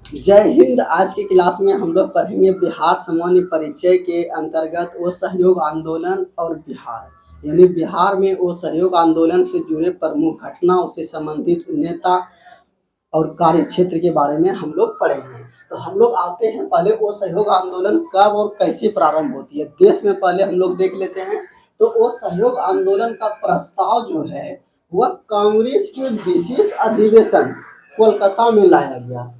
जय हिंद। आज की क्लास में हम लोग पढ़ेंगे बिहार सामान्य परिचय के अंतर्गत वो सहयोग आंदोलन और बिहार यानी बिहार में वो सहयोग आंदोलन से जुड़े प्रमुख घटनाओं से संबंधित नेता और कार्य क्षेत्र के बारे में हम लोग पढ़ेंगे। तो हम लोग आते हैं पहले वो सहयोग आंदोलन कब और कैसे प्रारंभ होती है देश में, पहले हम लोग देख लेते हैं। तो वो सहयोग आंदोलन का प्रस्ताव जो है वह कांग्रेस के विशेष अधिवेशन कोलकाता में लाया गया।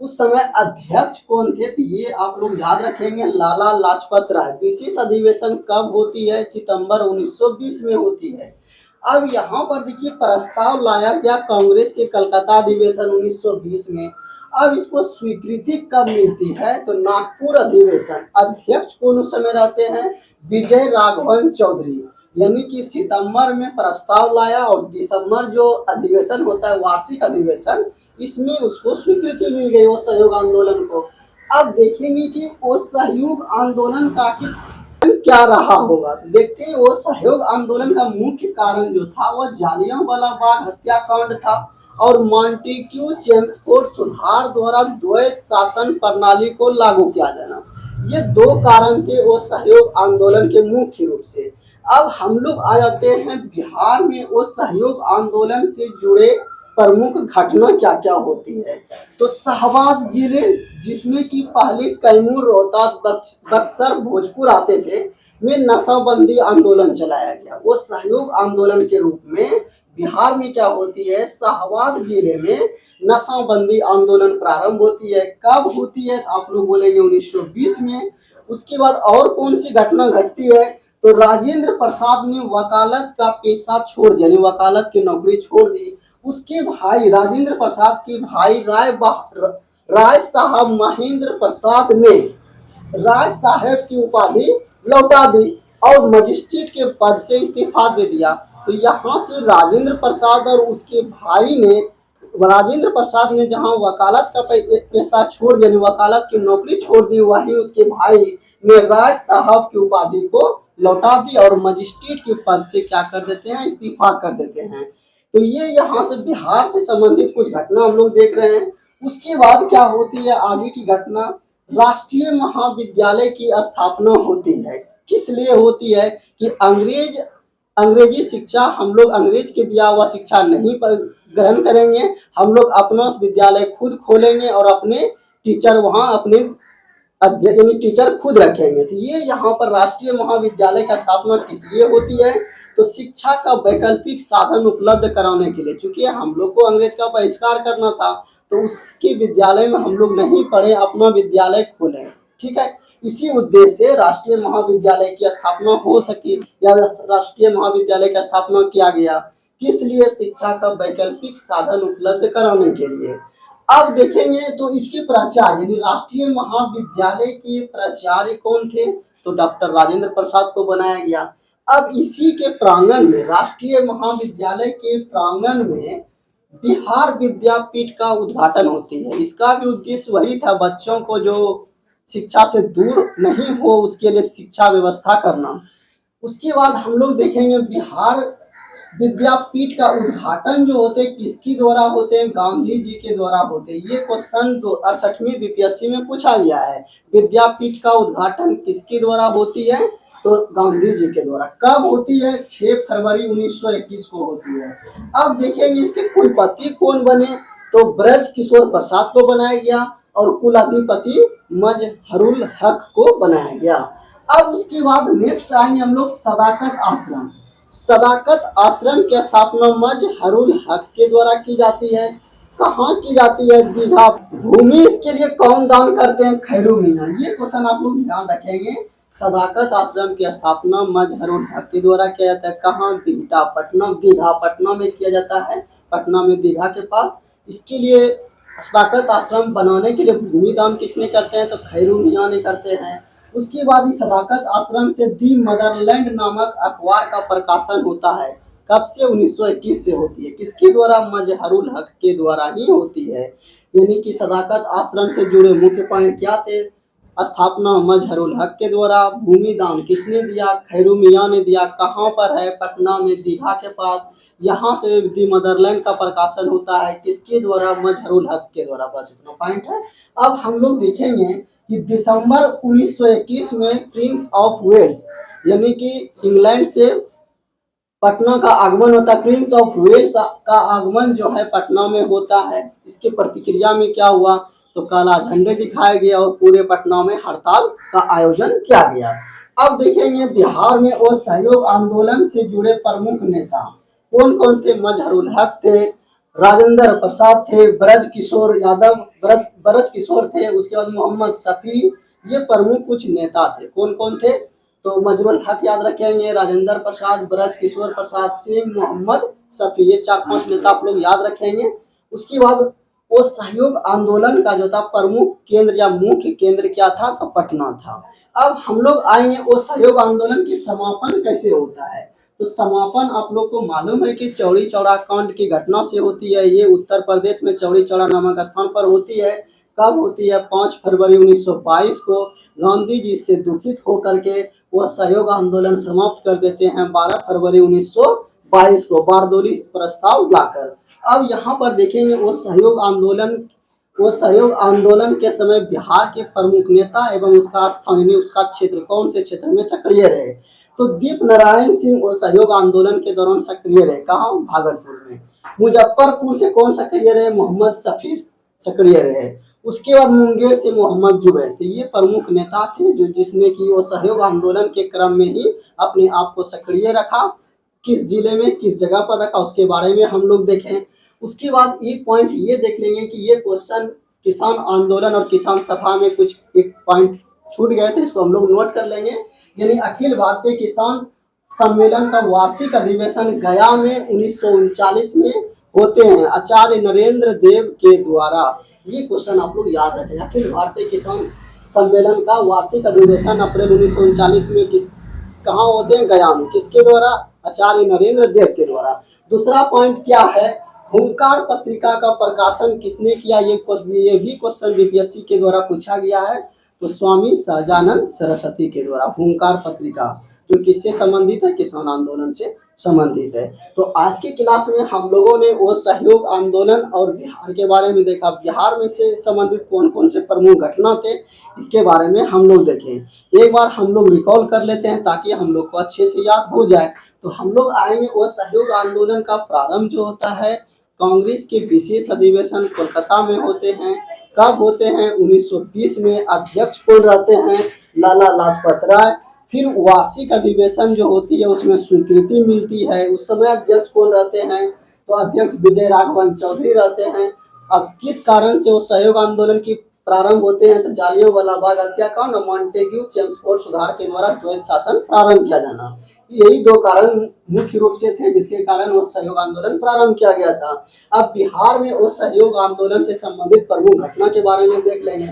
उस समय अध्यक्ष कौन थे तो ये आप लोग याद रखेंगे, लाला लाजपत राय। विशेष अधिवेशन कब होती है? सितंबर 1920 में होती है। अब यहाँ पर देखिए प्रस्ताव लाया गया कांग्रेस के कलकत्ता अधिवेशन 1920 में। अब इसको स्वीकृति कब मिलती है तो नागपुर अधिवेशन। अध्यक्ष कौन उस समय रहते हैं? विजय राघवन चौधरी। यानी कि सितंबर में प्रस्ताव लाया और दिसंबर जो अधिवेशन होता है वार्षिक अधिवेशन, इसमें उसको स्वीकृति मिल गई वो सहयोग आंदोलन को। अब देखेंगे कि वो सहयोग आंदोलन का क्या रहा होगा। तो देखते हैं वो सहयोग आंदोलन का मुख्य कारण जो था वह जालियांवाला बाग हत्याकांड था और मॉन्टेग्यू चेम्सफोर्ड सुधार द्वारा द्वैत शासन प्रणाली को लागू किया जाना। ये दो कारण थे वो सहयोग आंदोलन के मुख्य रूप से। अब हम लोग आ जाते हैं बिहार में वो सहयोग आंदोलन से जुड़े प्रमुख घटना क्या क्या होती है। तो शाहबाद जिले जिसमें कि पहले कैमूर, रोहतास, बक्सर, भोजपुर आते थे, में नशाबंदी आंदोलन चलाया गया। वो सहयोग आंदोलन के रूप में बिहार में क्या होती है, शाहबाद जिले में नशाबंदी आंदोलन प्रारंभ होती है। कब होती है आप लोग बोलेंगे 1920 में। उसके बाद और कौन सी घटना घटती है तो राजेंद्र प्रसाद ने वकालत का पेशा छोड़ दिया, यानी वकालत की नौकरी छोड़ दी। उसके भाई राजेंद्र प्रसाद के भाई राय साहब महेंद्र प्रसाद ने राय साहब की उपाधि लौटा दी और मजिस्ट्रेट के पद से इस्तीफा दे दिया। तो यहाँ से राजेंद्र प्रसाद और उसके भाई ने, राजेंद्र प्रसाद ने जहाँ वकालत का पेशा छोड़ दिया, वकालत की नौकरी छोड़ दी, वहीं उसके भाई ने राय साहब की उपाधि को लौटा दी और मजिस्ट्रेट के पद से क्या कर देते हैं, इस्तीफा कर देते हैं। तो ये यहाँ से बिहार से संबंधित कुछ घटना हम लोग देख रहे हैं। उसके बाद क्या होती है आगे की घटना, राष्ट्रीय महाविद्यालय की स्थापना होती है। किस लिए होती है कि अंग्रेजी शिक्षा हम लोग अंग्रेज के दिया हुआ शिक्षा नहीं ग्रहण करेंगे, हम लोग अपना विद्यालय खुद खोलेंगे और अपने टीचर वहाँ अपने यानी टीचर खुद रखेंगे। तो ये यहाँ पर राष्ट्रीय महाविद्यालय का स्थापना किस लिए होती है तो शिक्षा का वैकल्पिक साधन उपलब्ध कराने के लिए। चूंकि हम लोग को अंग्रेज का बहिष्कार करना था तो उसके विद्यालय में हम लोग नहीं पढ़े, अपना विद्यालय खोले। ठीक है, इसी उद्देश्य से राष्ट्रीय महाविद्यालय की स्थापना हो सकी या राष्ट्रीय महाविद्यालय का स्थापना किया गया। किस लिए? शिक्षा का वैकल्पिक साधन उपलब्ध कराने के लिए। अब देखेंगे तो इसके प्राचार्य यानी राष्ट्रीय महाविद्यालय के प्राचार्य कौन थे तो डॉक्टर राजेंद्र प्रसाद को बनाया गया। अब इसी के प्रांगण में, राष्ट्रीय महाविद्यालय के प्रांगण में बिहार विद्यापीठ का उद्घाटन होती है। इसका भी उद्देश्य वही था, बच्चों को जो शिक्षा से दूर नहीं हो उसके लिए शिक्षा व्यवस्था करना। उसके बाद हम लोग देखेंगे बिहार विद्यापीठ का उद्घाटन जो होते हैं किसके द्वारा होते हैं, गांधी जी के द्वारा होते हैं। ये क्वेश्चन 68वीं बीपीएससी में पूछा गया है। विद्यापीठ का उद्घाटन किसके द्वारा होती है तो गांधी जी के द्वारा। कब होती है? 6 फरवरी 1921 को होती है। अब देखेंगे इसके कुलपति कौन बने तो ब्रज किशोर प्रसाद को बनाया गया और कुलाधिपति मजहरुल हक को बनाया गया। अब उसके बाद नेक्स्ट आएंगे हम लोग सदाकत आश्रम। सदाकत आश्रम की स्थापना मजहरुल हक के द्वारा की जाती है। कहाँ की जाती है? दीघा। भूमि इसके लिए कौन दान करते हैं? खैरू मीना। ये क्वेश्चन आप लोग ध्यान रखेंगे। सदाकत आश्रम की स्थापना मजहरुल हक के द्वारा किया जाता है। कहाँ? दीघा पटना में किया जाता है, पटना में दीघा के पास। इसके लिए सदाकत आश्रम बनाने के लिए भूमि दान किसने करते हैं तो खैरू मियाँ ने करते हैं। उसके बाद इस सदाकत आश्रम से दी मदरलैंड नामक अखबार का प्रकाशन होता है। कब से? 1921 से होती है। किसके द्वारा? मजहरुल हक के द्वारा ही होती है। यानी कि सदाकत आश्रम से जुड़े मुख्य पॉइंट क्या थे? स्थापना मजहरुल हक के द्वारा। भूमि दान किसने दिया? खैरू मियाँ ने दिया। कहाँ पर है? पटना में, दीघा के पास। यहाँ से दी मदरलैंड का प्रकाशन होता है, किसके द्वारा? मजहरुल हक के द्वारा। बस इतना पॉइंट है। अब हम लोग देखेंगे कि दिसंबर 1921 में प्रिंस ऑफ वेल्स यानी कि इंग्लैंड से पटना का आगमन होता है। प्रिंस ऑफ वेल्स का आगमन जो है पटना में होता है। इसके प्रतिक्रिया में क्या हुआ? तो काला झंडे दिखाए गए और पूरे पटना में हड़ताल का आयोजन किया गया। अब देखेंगे बिहार में वो सहयोग आंदोलन से जुड़े प्रमुख नेता कौन कौन थे? मजहरुल हक थे, राजेंद्र प्रसाद थे, ब्रज किशोर यादव, ब्रज किशोर थे, उसके बाद मोहम्मद शफी। ये प्रमुख कुछ नेता थे। कौन कौन थे? तो मजहरुल हक याद रखेंगे, राजेंद्र प्रसाद, ब्रज किशोर प्रसाद सिंह, मोहम्मद शफी। ये 4-5 नेता आप लोग याद रखेंगे। उसके बाद वो सहयोग आंदोलन का जो था प्रमुख केंद्र या मुख्य केंद्र क्या था? तो पटना था। अब हम लोग आएंगे वो सहयोग आंदोलन की समापन कैसे होता है। तो समापन आप लोग को मालूम है कि चौरी चौरा कांड की घटना से होती है। ये उत्तर प्रदेश में चौरी चौरा नामक स्थान पर होती है। कब होती है? 5 फरवरी 1922 को। गांधी जी से दुखित होकर के वह सहयोग आंदोलन समाप्त कर देते हैं 12 फरवरी 1922 को बारदोली प्रस्ताव लाकर। अब यहाँ पर देखेंगे वो सहयोग आंदोलन के समय बिहार के प्रमुख नेता एवं उसका स्थान यानी उसका क्षेत्र कौन से क्षेत्र में सक्रिय रहे? तो दीप नारायण सिंह वो सहयोग आंदोलन के दौरान सक्रिय रहे। कहाँ? भागलपुर में। मुजफ्फरपुर से कौन सक्रिय रहे? मोहम्मद शफी सक्रिय रहे। उसके बाद मुंगेर से मोहम्मद जुबैर थे। ये प्रमुख नेता थे जो जिसने कि वो सहयोग आंदोलन के क्रम में ही अपने आप को सक्रिय रखा। किस जिले में, किस जगह पर रखा, उसके बारे में हम लोग देखें। उसके बाद एक पॉइंट ये देख लेंगे कि ये क्वेश्चन किसान आंदोलन और किसान सभा में कुछ एक पॉइंट छूट गए थे, इसको हम लोग नोट कर लेंगे। यानी अखिल भारतीय किसान सम्मेलन का वार्षिक अधिवेशन गया में 1939 में होते हैं आचार्य नरेंद्र देव के द्वारा। ये क्वेश्चन आप लोग याद रखें। अखिल भारतीय किसान सम्मेलन का वार्षिक अधिवेशन अप्रैल 1939 में कहाँ होते हैं? गया में। किसके द्वारा? आचार्य नरेंद्र देव के द्वारा। दूसरा पॉइंट क्या है? हुंकार पत्रिका का प्रकाशन किसने किया? ये भी क्वेश्चन बीपीएससी के द्वारा पूछा गया है। तो स्वामी सहजानंद सरस्वती के द्वारा हुंकार पत्रिका, जो किससे संबंधित है? किसान आंदोलन से संबंधित है। तो आज की क्लास में हम लोगों ने वो सहयोग आंदोलन और बिहार के बारे में देखा। बिहार में से संबंधित कौन कौन से प्रमुख घटना थे इसके बारे में हम लोग देखें। एक बार हम लोग रिकॉल कर लेते हैं ताकि हम लोग को अच्छे से याद हो जाए। तो हम लोग आएंगे वो सहयोग आंदोलन का प्रारंभ जो होता है कांग्रेस के विशेष अधिवेशन कोलकाता में होते हैं। कब होते हैं? 1920 में। अध्यक्ष कौन रहते हैं? लाला लाजपत राय। फिर वार्षिक अधिवेशन जो होती है उसमें स्वीकृति मिलती है। उस समय अध्यक्ष कौन रहते हैं? तो अध्यक्ष विजय राघवन चौधरी रहते हैं। अब किस कारण से वो सहयोग आंदोलन की प्रारंभ होते हैं? तो जालियांवाला बाग हत्याकांड और मॉन्टेग्यू चेम्सफोर्ड सुधार के द्वारा द्वैध शासन प्रारंभ किया जाना। यही 2 कारण मुख्य रूप से थे जिसके कारण वो सहयोग आंदोलन प्रारंभ किया गया था। अब बिहार में वो सहयोग आंदोलन से संबंधित प्रमुख घटना के बारे में देख लेंगे।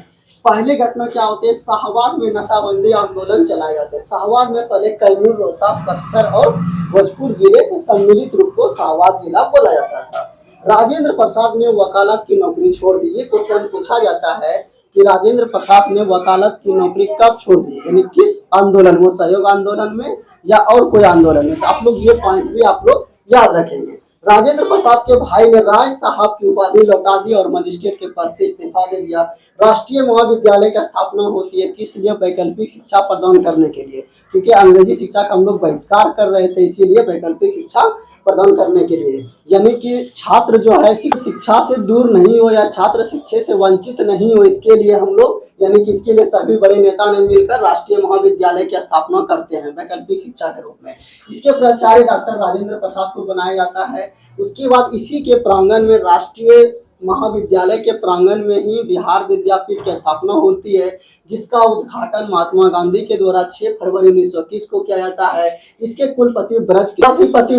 पहली घटना क्या होती है? शाहबाद में नशाबंदी आंदोलन चलाए जाते हैं। शाहबाद में पहले कैमूर, रोहतास, बक्सर और भोजपुर जिले के सम्मिलित रूप को शाहबाद जिला बोला जाता था। राजेंद्र प्रसाद ने वकालत की नौकरी छोड़ दी। ये क्वेश्चन पूछा जाता है कि राजेंद्र प्रसाद ने वकालत की नौकरी कब छोड़ दी, यानी किस आंदोलन में? सहयोग आंदोलन में या और कोई आंदोलन में? तो आप लोग ये पॉइंट भी आप लोग याद रखेंगे। राजेंद्र प्रसाद के भाई ने राय साहब की उपाधि लौटा दी और मजिस्ट्रेट के पद से इस्तीफा दे दिया। राष्ट्रीय महाविद्यालय की स्थापना होती है किस लिए? वैकल्पिक शिक्षा प्रदान करने के लिए, क्योंकि अंग्रेजी शिक्षा का हम लोग बहिष्कार कर रहे थे, इसीलिए वैकल्पिक शिक्षा प्रदान करने के लिए। यानी कि छात्र जो है शिक्षा से दूर नहीं हो या छात्र शिक्षा से वंचित नहीं हो, इसके लिए हम लोग यानी कि इसके लिए सभी बड़े नेता ने मिलकर राष्ट्रीय महाविद्यालय की स्थापना करते हैं वैकल्पिक शिक्षा के रूप में। इसके प्राचार्य डॉक्टर राजेंद्र प्रसाद को बनाया जाता है। उसके बाद इसी के प्रांगण में राष्ट्रीय महाविद्यालय के प्रांगण में ही बिहार विद्यापीठ की स्थापना होती है, जिसका उद्घाटन महात्मा गांधी के द्वारा 6 फरवरी 1921 को किया जाता है। इसके कुलपति ब्रज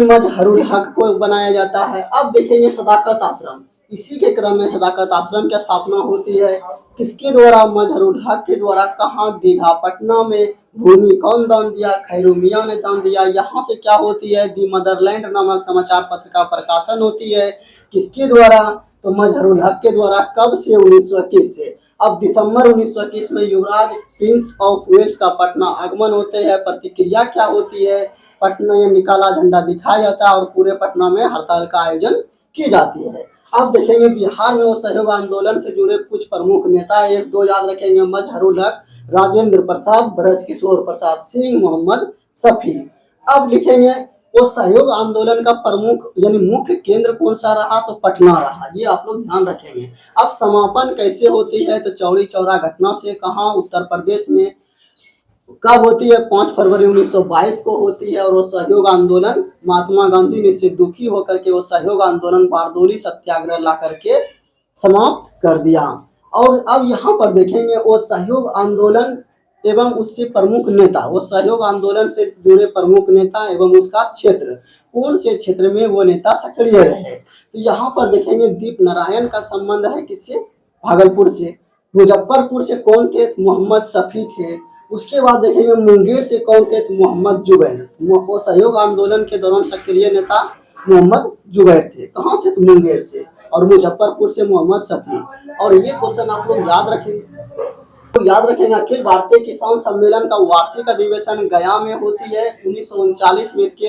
मजहरुल हक को बनाया जाता है। अब देखेंगे सदाकत आश्रम। इसी के क्रम में सदाकत आश्रम की स्थापना होती है किसके द्वारा? मजहरुल हक के द्वारा। कहाँ? दीघा, पटना में। भूमि कौन दान दिया? खैरू मियाँ ने दान दिया। यहाँ से क्या होती है? दी मदरलैंड नामक समाचार पत्र का प्रकाशन होती है किसके द्वारा? तो मजहरुल हक के द्वारा। कब से? 1921 से। अब दिसंबर 1921 में युवराज प्रिंस ऑफ वेल्स का पटना आगमन होते हैं। प्रतिक्रिया क्या होती है? पटना में निकाला झंडा दिखाया जाता है और पूरे पटना में हड़ताल का आयोजन की जाती है। अब देखेंगे बिहार में वो सहयोग आंदोलन से जुड़े कुछ प्रमुख नेता, एक दो याद रखेंगे, मजहरूल हक, राजेंद्र प्रसाद, ब्रजकिशोर प्रसाद सिंह, मोहम्मद शफी। अब लिखेंगे वो सहयोग आंदोलन का प्रमुख यानी मुख्य केंद्र कौन सा रहा? तो पटना रहा, ये आप लोग ध्यान रखेंगे। अब समापन कैसे होती है? तो चौरी चौरा घटना से। कहाँ? उत्तर प्रदेश में। कब होती है? 5 फरवरी 1922 को होती है। और वो सहयोग आंदोलन महात्मा गांधी ने इससे दुखी होकर के वो सहयोग आंदोलन बारदोली सत्याग्रह ला करके समाप्त कर दिया। और अब यहाँ पर देखेंगे वो सहयोग आंदोलन एवं उससे प्रमुख नेता, वो सहयोग आंदोलन से जुड़े प्रमुख नेता एवं उसका क्षेत्र, कौन से क्षेत्र में वो नेता सक्रिय रहे? तो यहाँ पर देखेंगे दीप नारायण का संबंध है किससे? भागलपुर से। मुजफ्फरपुर से कौन थे? मोहम्मद शफी थे। उसके बाद देखेंगे मुंगेर से कौन थे? मोहम्मद जुबैर। वो सहयोग आंदोलन के दौरान सक्रिय नेता मोहम्मद जुबैर थे। कहाँ से? तो मुंगेर से। और मुजफ्फरपुर से मोहम्मद शफी। और ये क्वेश्चन आप लोग याद रखेंगे, तो याद रखेंगे अखिल भारतीय किसान सम्मेलन का वार्षिक अधिवेशन गया में होती है 1939 में। इसके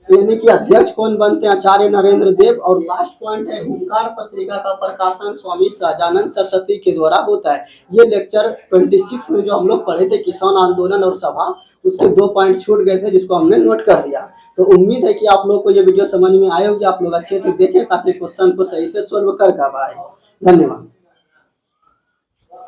यानी कि अध्यक्ष कौन बनते हैं? आचार्य नरेंद्र देव। और लास्ट पॉइंट है हुंकार पत्रिका का प्रकाशन स्वामी सहजानंद सरस्वती के द्वारा होता है। ये लेक्चर 26 में जो हम लोग पढ़े थे किसान आंदोलन और सभा, उसके 2 पॉइंट छूट गए थे जिसको हमने नोट कर दिया। तो उम्मीद है कि आप लोग को ये वीडियो समझ में आए होगी, आप लोग अच्छे से देखें ताकि क्वेश्चन को सही से सोल्व कर पाए। धन्यवाद।